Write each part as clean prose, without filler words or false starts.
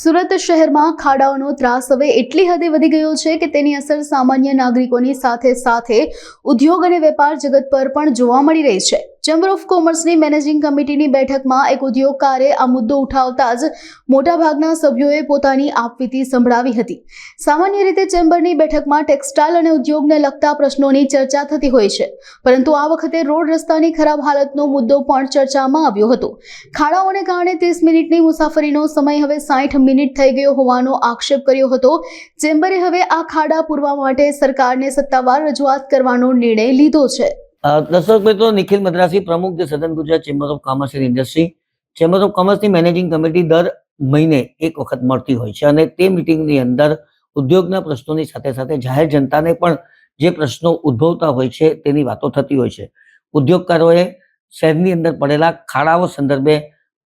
સુરત શહેરમાં ખાડાઓનો ત્રાસ હવે એટલી હદે વધી ગયો છે કે તેની અસર સામાન્ય નાગરિકોની સાથે સાથે ઉદ્યોગ અને વેપાર જગત પર પણ જોવા મળી રહી છે। ચેમ્બર ઓફ કોમર્સની મેનેજિંગ કમિટીની બેઠકમાં એક ઉદ્યોગકારે આ મુદ્દો ઉઠાવતા જ મોટાભાગના સભ્યોએ પોતાની આપવીતી સંભળાવી હતી। સામાન્ય રીતે ચેમ્બરની બેઠકમાં ટેક્સટાઇલ અને ઉદ્યોગને લગતા પ્રશ્નોની ચર્ચા થતી હોય છે, પરંતુ આ વખતે રોડ રસ્તાની ખરાબ હાલતનો મુદ્દો પણ ચર્ચામાં આવ્યો હતો। ખાડાઓને કારણે 30 મિનિટની મુસાફરીનો સમય હવે 60 મિનિટ થઈ ગયો હોવાનો આક્ષેપ કર્યો હતો। ચેમ્બરે હવે આ ખાડા પૂરવા માટે સરકારને સત્તાવાર રજૂઆત કરવાનો નિર્ણય લીધો છે। દર્શક મિત્રો, નિખિલ મદ્રાસી, પ્રમુખ the southern Gujarat chamber of commerce and industry. Chamber of કોમર્સની મેનેજિંગ કમિટી દર મહિને એક વખત મળતી હોય છે અને તે મિટિંગની અંદર ઉદ્યોગના પ્રશ્નોની સાથે સાથે જાહેર જનતાને પણ જે પ્રશ્નો ઉદ્ભવતા હોય છે તેની વાતો થતી હોય છે। ઉદ્યોગકારોએ શહેરની અંદર પડેલા ખાડાઓ સંદર્ભે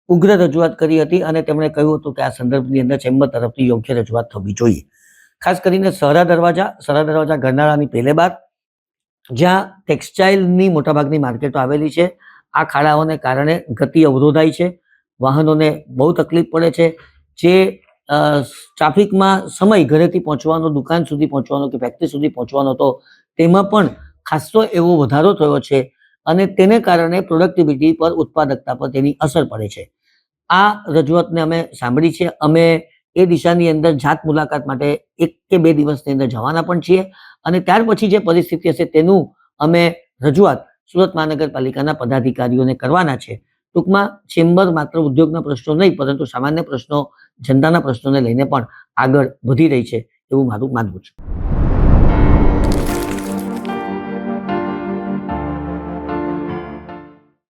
ઉગ્ર રજૂઆત કરી હતી અને તેમણે કહ્યું હતું કે આ સંદર્ભની અંદર ચેમ્બર તરફથી યોગ્ય રજૂઆત થવી જોઈએ। ખાસ કરીને સહરા દરવાજા ગરનાળાની પહેલે બાદ જ્યાં ટેક્સટાઇલની મોટાભાગની માર્કેટો આવેલી છે, આ ખાડાઓને કારણે ગતિ અવરોધાય છે, વાહનોને બહુ તકલીફ પડે છે। જે ટ્રાફિકમાં સમય ઘરેથી પહોંચવાનો, દુકાન સુધી પહોંચવાનો કે ફેક્ટરી સુધી પહોંચવાનો હતો તેમાં પણ ખાસો એવો વધારો થયો છે અને તેને કારણે પ્રોડક્ટિવિટી પર, ઉત્પાદકતા પર તેની અસર પડે છે। આ રજૂઆતને અમે સાંભળી છે। અમે એ દિશાની અંદર જાત મુલાકાત માટે 1 કે 2 દિવસની અંદર જવાના પણ છીએ અને ત્યાર પછી જે પરિસ્થિતિ હશે તેનું અમે રજૂઆત સુરત મહાનગરપાલિકાના પદાધિકારીઓને કરવાના છે। ટૂંકમાં ચેમ્બર માત્ર ઉદ્યોગના પ્રશ્નો નહીં પરંતુ સામાન્ય પ્રશ્નો, જનતાના પ્રશ્નોને લઈને પણ આગળ વધી રહી છે એવું મારું માનવું છે।